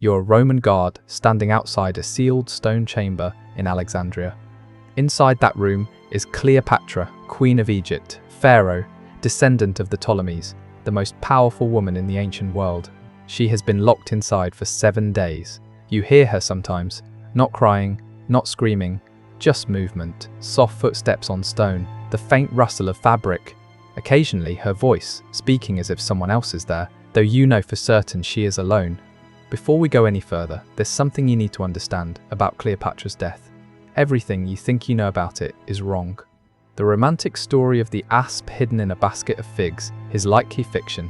You're a Roman guard standing outside a sealed stone chamber in Alexandria. Inside that room is Cleopatra, Queen of Egypt, Pharaoh, descendant of the Ptolemies, the most powerful woman in the ancient world. She has been locked inside for 7 days. You hear her sometimes, not crying, not screaming, just movement, soft footsteps on stone, the faint rustle of fabric. Occasionally her voice, speaking as if someone else is there, though you know for certain she is alone. Before we go any further, there's something you need to understand about Cleopatra's death. Everything you think you know about it is wrong. The romantic story of the asp hidden in a basket of figs is likely fiction.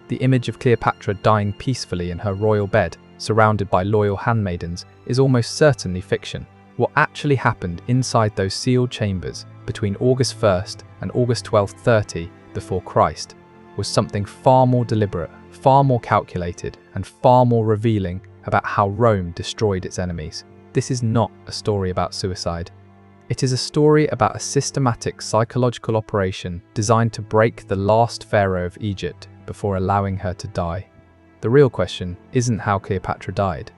The image of Cleopatra dying peacefully in her royal bed, surrounded by loyal handmaidens, is almost certainly fiction. What actually happened inside those sealed chambers between August 1st and August 12th 30 before Christ was something far more deliberate, far more calculated, and far more revealing about how Rome destroyed its enemies. This is not a story about suicide. It is a story about a systematic psychological operation designed to break the last pharaoh of Egypt before allowing her to die. The real question isn't how Cleopatra died.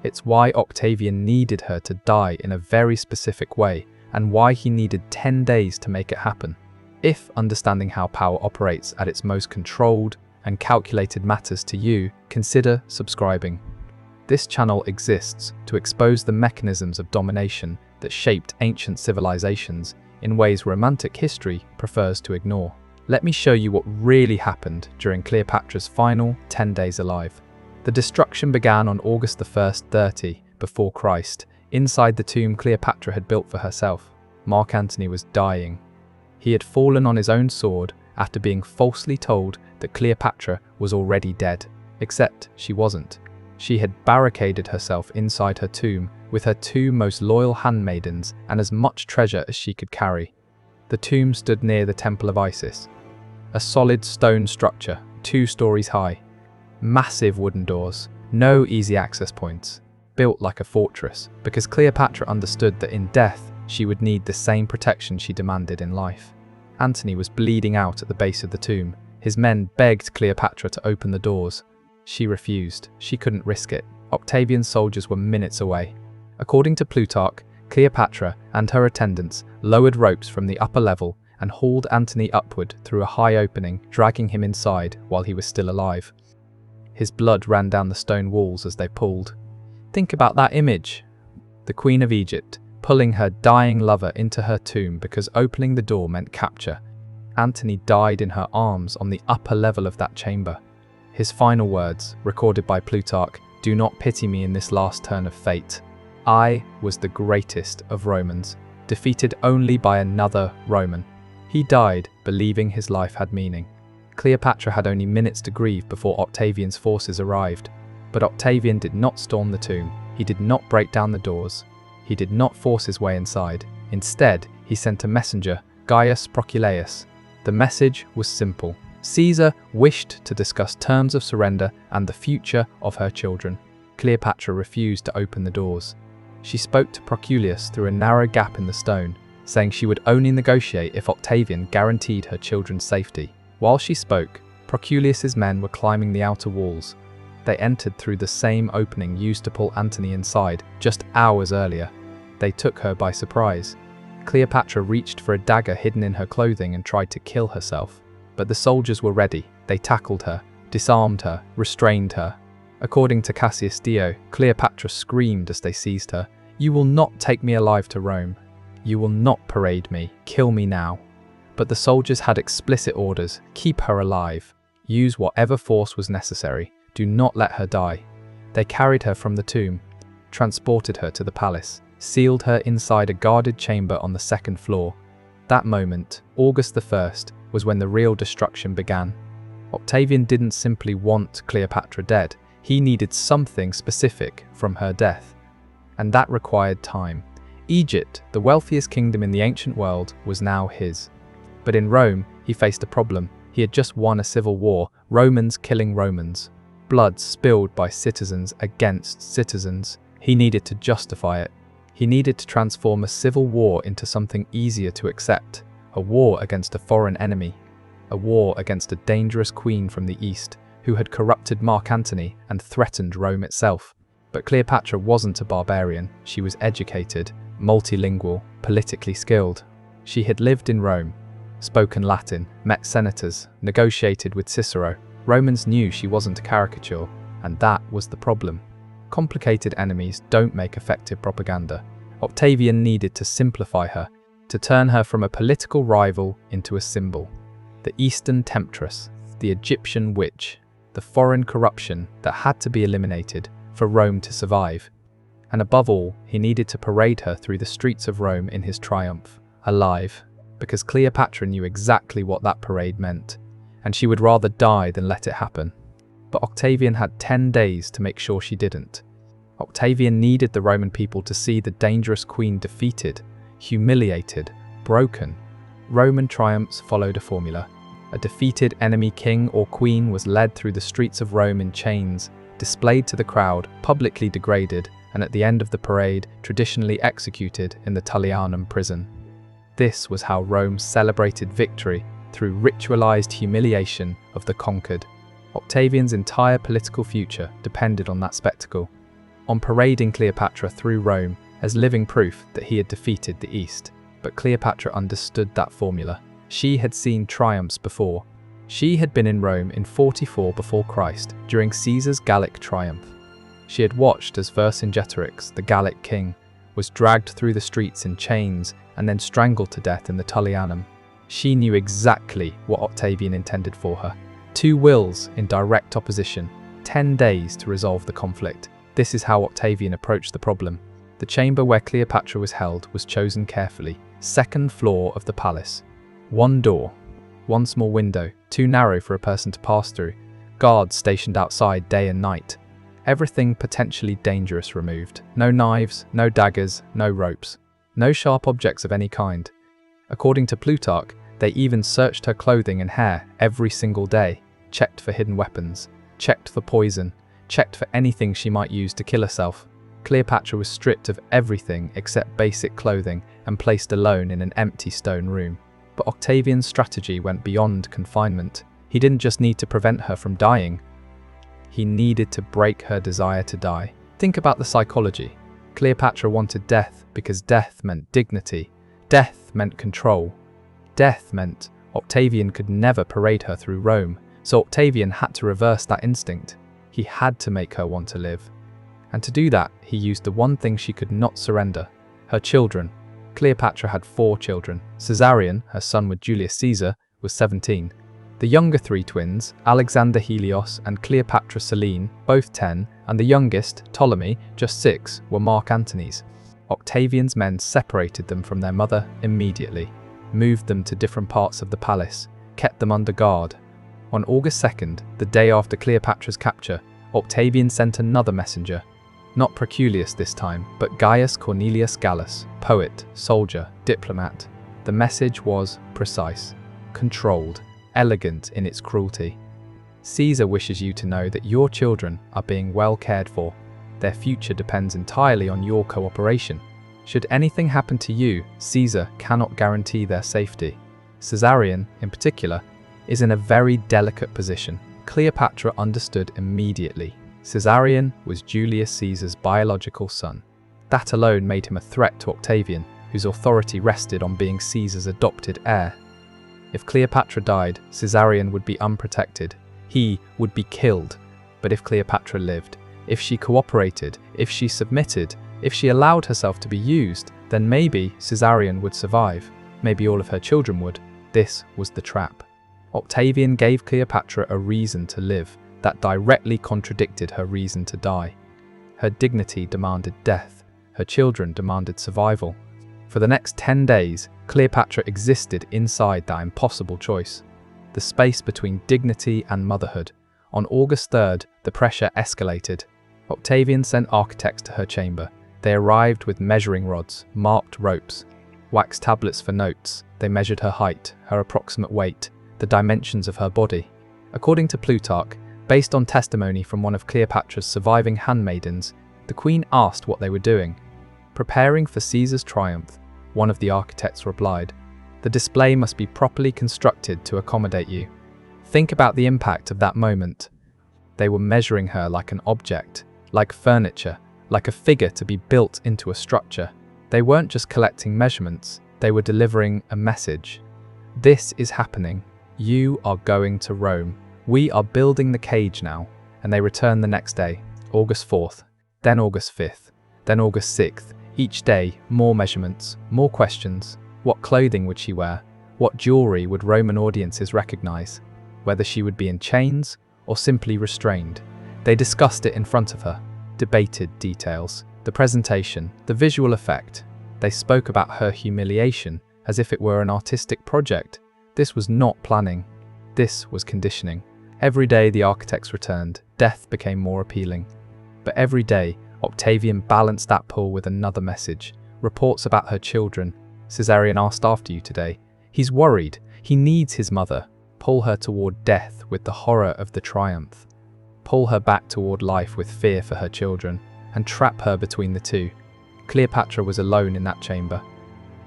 It's why Octavian needed her to die in a very specific way, and why he needed 10 days to make it happen. If understanding how power operates at its most controlled and calculated matters to you, consider subscribing. This channel exists to expose the mechanisms of domination that shaped ancient civilizations in ways romantic history prefers to ignore. Let me show you what really happened during Cleopatra's final 10 days alive. The destruction began on August 1st 30 before Christ, inside the tomb Cleopatra had built for herself. Mark Antony was dying. He had fallen on his own sword after being falsely told that Cleopatra was already dead. Except she wasn't. She had barricaded herself inside her tomb with her 2 most loyal handmaidens and as much treasure as she could carry. The tomb stood near the Temple of Isis, a solid stone structure, 2 stories high. Massive wooden doors, no easy access points, built like a fortress, because Cleopatra understood that in death she would need the same protection she demanded in life. Antony was bleeding out at the base of the tomb. His men begged Cleopatra to open the doors. She refused. She couldn't risk it. Octavian's soldiers were minutes away. According to Plutarch, Cleopatra and her attendants lowered ropes from the upper level and hauled Antony upward through a high opening, dragging him inside while he was still alive. His blood ran down the stone walls as they pulled. Think about that image. The Queen of Egypt, pulling her dying lover into her tomb because opening the door meant capture. Antony died in her arms on the upper level of that chamber. His final words, recorded by Plutarch, "Do not pity me in this last turn of fate. I was the greatest of Romans, defeated only by another Roman." He died believing his life had meaning. Cleopatra had only minutes to grieve before Octavian's forces arrived. But Octavian did not storm the tomb. He did not break down the doors. He did not force his way inside. Instead, he sent a messenger, Gaius Proculeius. The message was simple. Caesar wished to discuss terms of surrender and the future of her children. Cleopatra refused to open the doors. She spoke to Proculeius through a narrow gap in the stone, saying she would only negotiate if Octavian guaranteed her children's safety. While she spoke, Proculeius's men were climbing the outer walls. They entered through the same opening used to pull Antony inside just hours earlier. They took her by surprise. Cleopatra reached for a dagger hidden in her clothing and tried to kill herself. But the soldiers were ready. They tackled her, disarmed her, restrained her. According to Cassius Dio, Cleopatra screamed as they seized her, "You will not take me alive to Rome. You will not parade me. Kill me now." But the soldiers had explicit orders: keep her alive. Use whatever force was necessary. Do not let her die. They carried her from the tomb, transported her to the palace, sealed her inside a guarded chamber on the 2nd floor. That moment, August 1st, was when the real destruction began. Octavian didn't simply want Cleopatra dead. He needed something specific from her death. And that required time. Egypt, the wealthiest kingdom in the ancient world, was now his. But in Rome, he faced a problem. He had just won a civil war, Romans killing Romans. Blood spilled by citizens against citizens. He needed to justify it. He needed to transform a civil war into something easier to accept. A war against a foreign enemy. A war against a dangerous queen from the east, who had corrupted Mark Antony and threatened Rome itself. But Cleopatra wasn't a barbarian. She was educated, multilingual, politically skilled. She had lived in Rome, spoken Latin, met senators, negotiated with Cicero. Romans knew she wasn't a caricature, and that was the problem. Complicated enemies don't make effective propaganda. Octavian needed to simplify her, to turn her from a political rival into a symbol. The Eastern temptress, the Egyptian witch, the foreign corruption that had to be eliminated for Rome to survive. And above all, he needed to parade her through the streets of Rome in his triumph, alive, because Cleopatra knew exactly what that parade meant, and she would rather die than let it happen. But Octavian had 10 days to make sure she didn't. Octavian needed the Roman people to see the dangerous queen defeated, humiliated, broken. Roman triumphs followed a formula. A defeated enemy king or queen was led through the streets of Rome in chains, displayed to the crowd, publicly degraded, and at the end of the parade, traditionally executed in the Tullianum prison. This was how Rome celebrated victory, through ritualized humiliation of the conquered. Octavian's entire political future depended on that spectacle, on parading Cleopatra through Rome as living proof that he had defeated the East. But Cleopatra understood that formula. She had seen triumphs before. She had been in Rome in 44 before Christ, during Caesar's Gallic triumph. She had watched as Vercingetorix, the Gallic king, was dragged through the streets in chains and then strangled to death in the Tullianum. She knew exactly what Octavian intended for her. Two wills in direct opposition, 10 days to resolve the conflict. This is how Octavian approached the problem. The chamber where Cleopatra was held was chosen carefully. Second floor of the palace. One door, one small window, too narrow for a person to pass through. Guards stationed outside day and night. Everything potentially dangerous removed. No knives, no daggers, no ropes. No sharp objects of any kind. According to Plutarch, they even searched her clothing and hair every single day, checked for hidden weapons, checked for poison, checked for anything she might use to kill herself. Cleopatra was stripped of everything except basic clothing and placed alone in an empty stone room. But Octavian's strategy went beyond confinement. He didn't just need to prevent her from dying. He needed to break her desire to die. Think about the psychology. Cleopatra wanted death because death meant dignity. Death meant control. Death meant Octavian could never parade her through Rome, so Octavian had to reverse that instinct. He had to make her want to live. And to do that, he used the one thing she could not surrender: her children. Cleopatra had 4 children. Caesarion, her son with Julius Caesar, was 17. The younger 3 twins, Alexander Helios and Cleopatra Selene, both 10, and the youngest, Ptolemy, just 6, were Mark Antony's. Octavian's men separated them from their mother immediately, moved them to different parts of the palace, kept them under guard. On August 2nd, the day after Cleopatra's capture, Octavian sent another messenger. Not Proculius this time, but Gaius Cornelius Gallus, poet, soldier, diplomat. The message was precise, controlled, elegant in its cruelty. Caesar wishes you to know that your children are being well cared for. Their future depends entirely on your cooperation. Should anything happen to you, Caesar cannot guarantee their safety. Caesarion, in particular, is in a very delicate position. Cleopatra understood immediately. Caesarion was Julius Caesar's biological son. That alone made him a threat to Octavian, whose authority rested on being Caesar's adopted heir. If Cleopatra died, Caesarion would be unprotected. He would be killed. But if Cleopatra lived, if she cooperated, if she submitted, if she allowed herself to be used, then maybe Caesarion would survive. Maybe all of her children would. This was the trap. Octavian gave Cleopatra a reason to live that directly contradicted her reason to die. Her dignity demanded death. Her children demanded survival. For the next 10 days, Cleopatra existed inside that impossible choice. The space between dignity and motherhood. On August 3rd, the pressure escalated. Octavian sent architects to her chamber. They arrived with measuring rods, marked ropes, wax tablets for notes. They measured her height, her approximate weight, the dimensions of her body. According to Plutarch, based on testimony from one of Cleopatra's surviving handmaidens, the queen asked what they were doing. Preparing for Caesar's triumph, one of the architects replied. The display must be properly constructed to accommodate you. Think about the impact of that moment. They were measuring her like an object, like furniture, like a figure to be built into a structure. They weren't just collecting measurements, they were delivering a message. This is happening. You are going to Rome. We are building the cage now. And they returned the next day, August 4th, then August 5th, then August 6th. Each day, more measurements, more questions. What clothing would she wear? What jewelry would Roman audiences recognize? Whether she would be in chains or simply restrained. They discussed it in front of her, debated details, the presentation, the visual effect. They spoke about her humiliation as if it were an artistic project. This was not planning. This was conditioning. Every day the architects returned, death became more appealing. But every day, Octavian balanced that pull with another message. Reports about her children. Caesarion asked after you today. He's worried. He needs his mother. Pull her toward death with the horror of the triumph. Pull her back toward life with fear for her children, and trap her between the two. Cleopatra was alone in that chamber.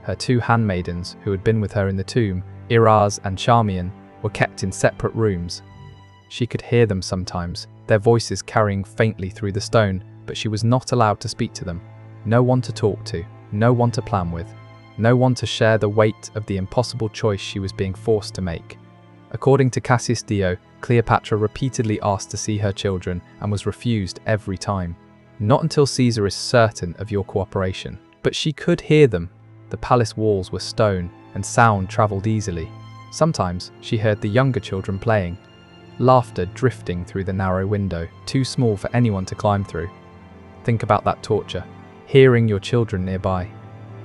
Her two handmaidens, who had been with her in the tomb, Iraz and Charmian, were kept in separate rooms. She could hear them sometimes, their voices carrying faintly through the stone, but she was not allowed to speak to them. No one to talk to, no one to plan with, no one to share the weight of the impossible choice she was being forced to make. According to Cassius Dio, Cleopatra repeatedly asked to see her children and was refused every time. Not until Caesar is certain of your cooperation. But she could hear them. The palace walls were stone and sound travelled easily. Sometimes she heard the younger children playing. Laughter drifting through the narrow window, too small for anyone to climb through. Think about that torture. Hearing your children nearby.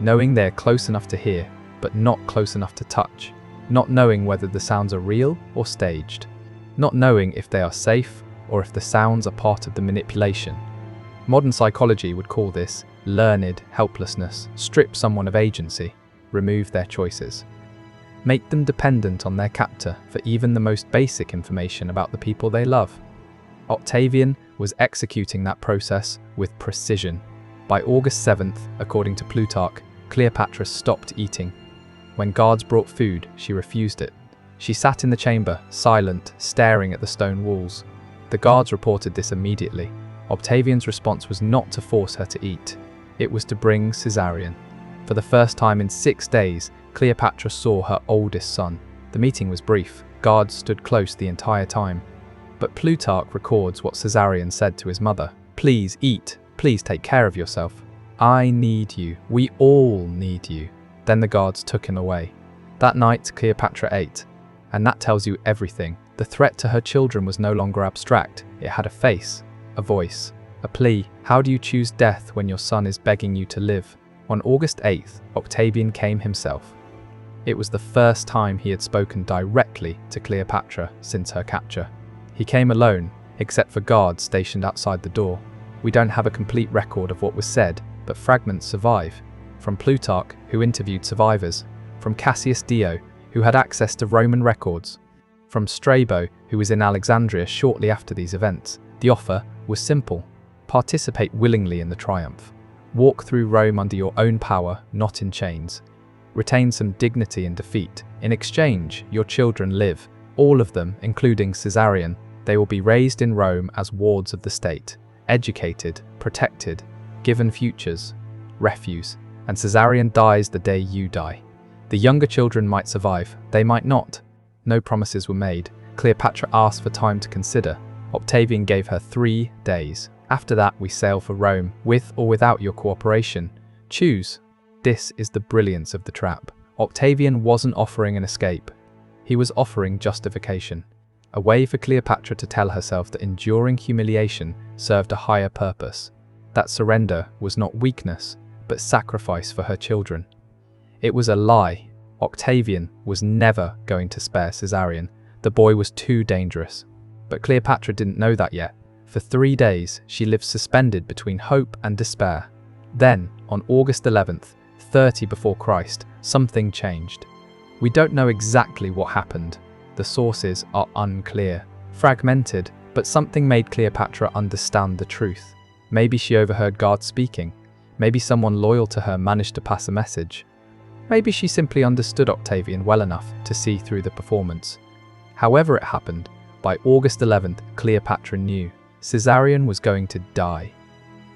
Knowing they're close enough to hear, but not close enough to touch. Not knowing whether the sounds are real or staged. Not knowing if they are safe or if the sounds are part of the manipulation. Modern psychology would call this learned helplessness. Strip someone of agency, remove their choices. Make them dependent on their captor for even the most basic information about the people they love. Octavian was executing that process with precision. By August 7th, according to Plutarch, Cleopatra stopped eating. When guards brought food, she refused it. She sat in the chamber, silent, staring at the stone walls. The guards reported this immediately. Octavian's response was not to force her to eat. It was to bring Caesarion. For the first time in 6 days, Cleopatra saw her oldest son. The meeting was brief. Guards stood close the entire time. But Plutarch records what Caesarion said to his mother. Please eat. Please take care of yourself. I need you. We all need you. Then the guards took him away. That night, Cleopatra ate. And that tells you everything. The threat to her children was no longer abstract. It had a face, a voice, a plea. How do you choose death when your son is begging you to live? On August 8th, Octavian came himself. It was the first time he had spoken directly to Cleopatra since her capture. He came alone, except for guards stationed outside the door. We don't have a complete record of what was said, but fragments survive. From Plutarch, who interviewed survivors. From Cassius Dio, who had access to Roman records. From Strabo, who was in Alexandria shortly after these events. The offer was simple. Participate willingly in the triumph. Walk through Rome under your own power, not in chains. Retain some dignity in defeat. In exchange, your children live. All of them, including Caesarion. They will be raised in Rome as wards of the state. Educated, protected, given futures, refuse. And Caesarion dies the day you die. The younger children might survive, they might not. No promises were made. Cleopatra asked for time to consider. Octavian gave her 3 days. After that, we sail for Rome, with or without your cooperation. Choose. This is the brilliance of the trap. Octavian wasn't offering an escape. He was offering justification. A way for Cleopatra to tell herself that enduring humiliation served a higher purpose. That surrender was not weakness, but sacrifice for her children. It was a lie. Octavian was never going to spare Caesarion. The boy was too dangerous. But Cleopatra didn't know that yet. For 3 days, she lived suspended between hope and despair. Then, on August 11th, 30 before Christ, something changed. We don't know exactly what happened. The sources are unclear, fragmented, but something made Cleopatra understand the truth. Maybe she overheard guards speaking. Maybe someone loyal to her managed to pass a message. Maybe she simply understood Octavian well enough to see through the performance. However it happened, by August 11th, Cleopatra knew. Caesarion was going to die.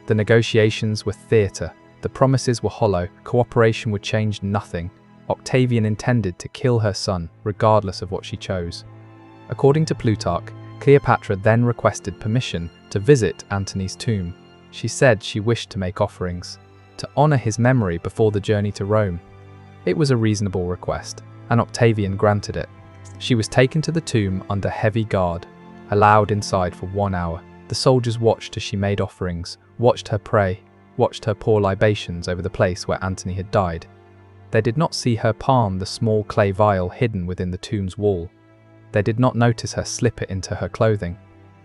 The negotiations were theatre, the promises were hollow, cooperation would change nothing. Octavian intended to kill her son, regardless of what she chose. According to Plutarch, Cleopatra then requested permission to visit Antony's tomb. She said she wished to make offerings, to honor his memory before the journey to Rome. It was a reasonable request, and Octavian granted it. She was taken to the tomb under heavy guard, allowed inside for 1 hour. The soldiers watched as she made offerings, watched her pray, watched her pour libations over the place where Antony had died. They did not see her palm the small clay vial hidden within the tomb's wall. They did not notice her slip it into her clothing.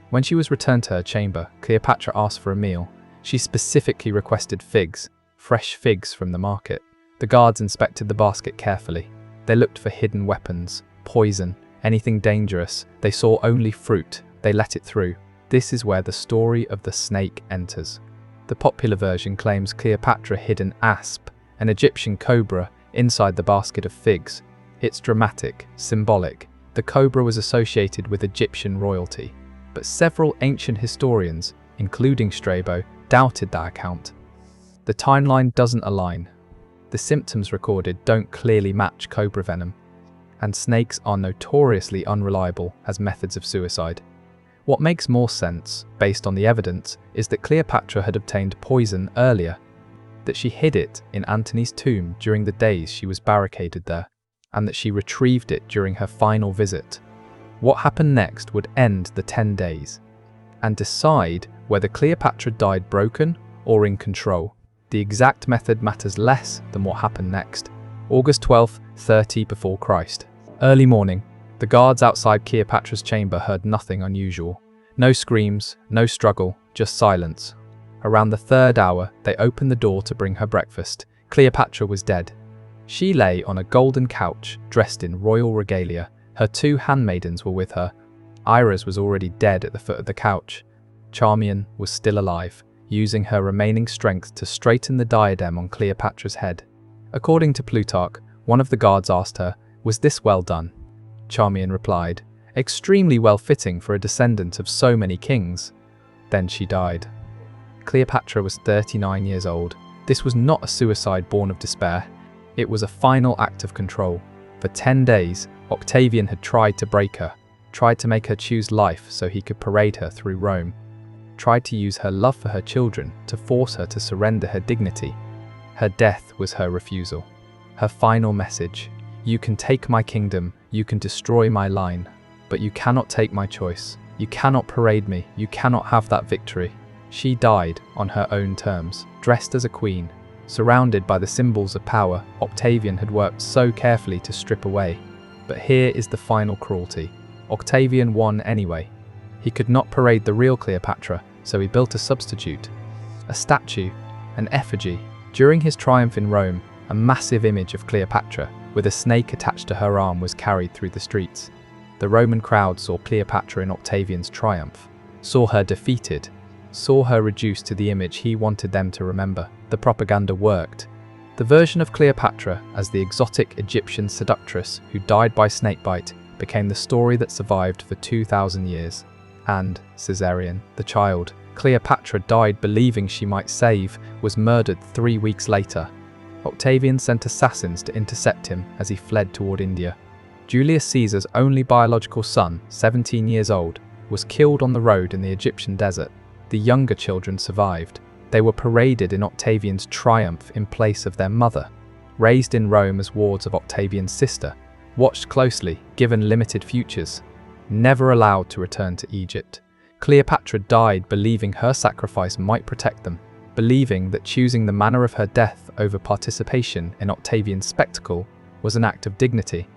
When she was returned to her chamber, Cleopatra asked for a meal. She specifically requested figs, fresh figs from the market. The guards inspected the basket carefully. They looked for hidden weapons, poison, anything dangerous. They saw only fruit. They let it through. This is where the story of the snake enters. The popular version claims Cleopatra hid an asp, an Egyptian cobra, inside the basket of figs. It's dramatic, symbolic. The cobra was associated with Egyptian royalty, but several ancient historians, including Strabo, doubted that account. The timeline doesn't align. The symptoms recorded don't clearly match cobra venom, and snakes are notoriously unreliable as methods of suicide. What makes more sense, based on the evidence, is that Cleopatra had obtained poison earlier, that she hid it in Antony's tomb during the days she was barricaded there, and that she retrieved it during her final visit. What happened next would end the 10 days, and decide whether Cleopatra died broken or in control. The exact method matters less than what happened next. August 12th, 30 before Christ. Early morning. The guards outside Cleopatra's chamber heard nothing unusual. No screams, no struggle, just silence. Around the 3rd hour, they opened the door to bring her breakfast. Cleopatra was dead. She lay on a golden couch, dressed in royal regalia. Her 2 handmaidens were with her. Iris was already dead at the foot of the couch. Charmian was still alive, using her remaining strength to straighten the diadem on Cleopatra's head. According to Plutarch, one of the guards asked her, "Was this well done?" Charmian replied, "Extremely well-fitting for a descendant of so many kings." Then she died. Cleopatra was 39 years old. This was not a suicide born of despair. It was a final act of control. For 10 days, Octavian had tried to break her, tried to make her choose life so he could parade her through Rome, tried to use her love for her children to force her to surrender her dignity. Her death was her refusal. Her final message: "You can take my kingdom, you can destroy my line, but you cannot take my choice. You cannot parade me, you cannot have that victory." She died on her own terms, dressed as a queen, surrounded by the symbols of power Octavian had worked so carefully to strip away. But here is the final cruelty. Octavian won anyway. He could not parade the real Cleopatra, so he built a substitute. A statue, an effigy. During his triumph in Rome, a massive image of Cleopatra, with a snake attached to her arm, was carried through the streets. The Roman crowd saw Cleopatra in Octavian's triumph, saw her defeated, saw her reduced to the image he wanted them to remember. The propaganda worked. The version of Cleopatra as the exotic Egyptian seductress who died by snakebite became the story that survived for 2,000 years. And Caesarion, the child Cleopatra died believing she might save, was murdered 3 weeks later. Octavian sent assassins to intercept him as he fled toward India. Julius Caesar's only biological son, 17 years old, was killed on the road in the Egyptian desert. The younger children survived. They were paraded in Octavian's triumph in place of their mother. Raised in Rome as wards of Octavian's sister, watched closely, given limited futures, never allowed to return to Egypt. Cleopatra died believing her sacrifice might protect them, believing that choosing the manner of her death over participation in Octavian's spectacle was an act of dignity.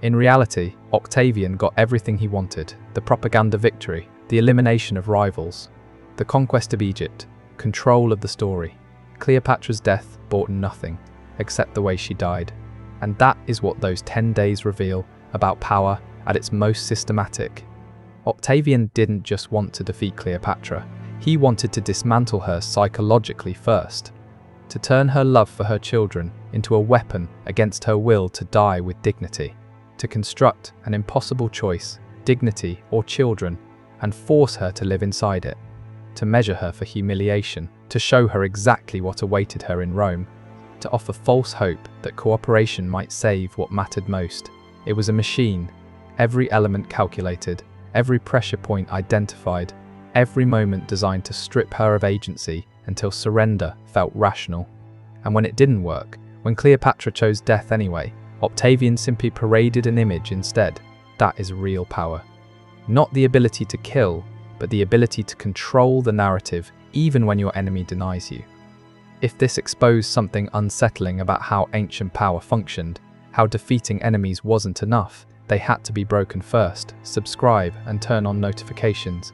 In reality, Octavian got everything he wanted: the propaganda victory, the elimination of rivals, the conquest of Egypt, control of the story. Cleopatra's death brought nothing except the way she died. And that is what those 10 days reveal about power at its most systematic. Octavian didn't just want to defeat Cleopatra. He wanted to dismantle her psychologically first, to turn her love for her children into a weapon against her will to die with dignity, to construct an impossible choice, dignity or children, and force her to live inside it. to measure her for humiliation, to show her exactly what awaited her in Rome, to offer false hope that cooperation might save what mattered most. It was a machine, every element calculated, every pressure point identified, every moment designed to strip her of agency until surrender felt rational. And when it didn't work, when Cleopatra chose death anyway, Octavian simply paraded an image instead. That is real power. Not the ability to kill, but the ability to control the narrative even when your enemy denies you. If this exposed something unsettling about how ancient power functioned, how defeating enemies wasn't enough, they had to be broken first, subscribe and turn on notifications.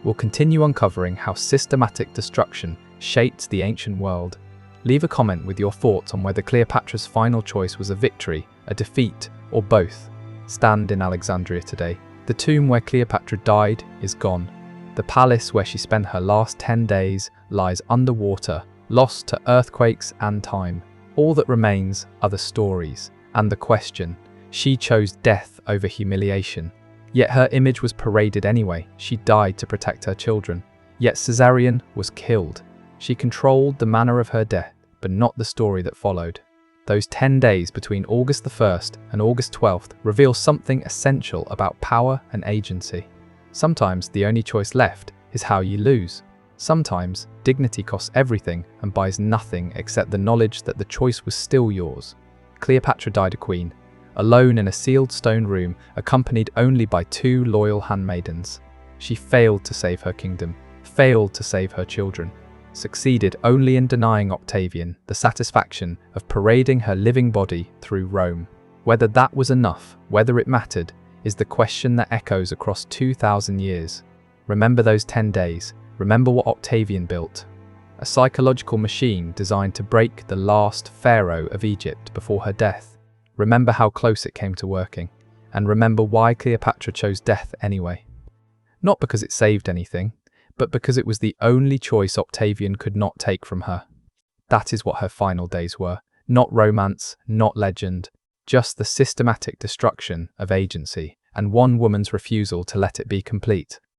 We'll continue uncovering how systematic destruction shaped the ancient world. Leave a comment with your thoughts on whether Cleopatra's final choice was a victory, a defeat, or both. Stand in Alexandria today. The tomb where Cleopatra died is gone. The palace where she spent her last 10 days lies underwater, lost to earthquakes and time. All that remains are the stories and the question. She chose death over humiliation. Yet her image was paraded anyway. She died to protect her children. Yet Caesarion was killed. She controlled the manner of her death, but not the story that followed. Those 10 days between August the 1st and August 12th reveal something essential about power and agency. Sometimes the only choice left is how you lose. Sometimes dignity costs everything and buys nothing except the knowledge that the choice was still yours. Cleopatra died a queen, alone in a sealed stone room, accompanied only by 2 loyal handmaidens. She failed to save her kingdom, failed to save her children, succeeded only in denying Octavian the satisfaction of parading her living body through Rome. Whether that was enough, whether it mattered, is the question that echoes across 2,000 years. Remember those 10 days. Remember what Octavian built. A psychological machine designed to break the last pharaoh of Egypt before her death. Remember how close it came to working. And remember why Cleopatra chose death anyway. Not because it saved anything, but because it was the only choice Octavian could not take from her. That is what her final days were. Not romance, not legend, just the systematic destruction of agency and one woman's refusal to let it be complete.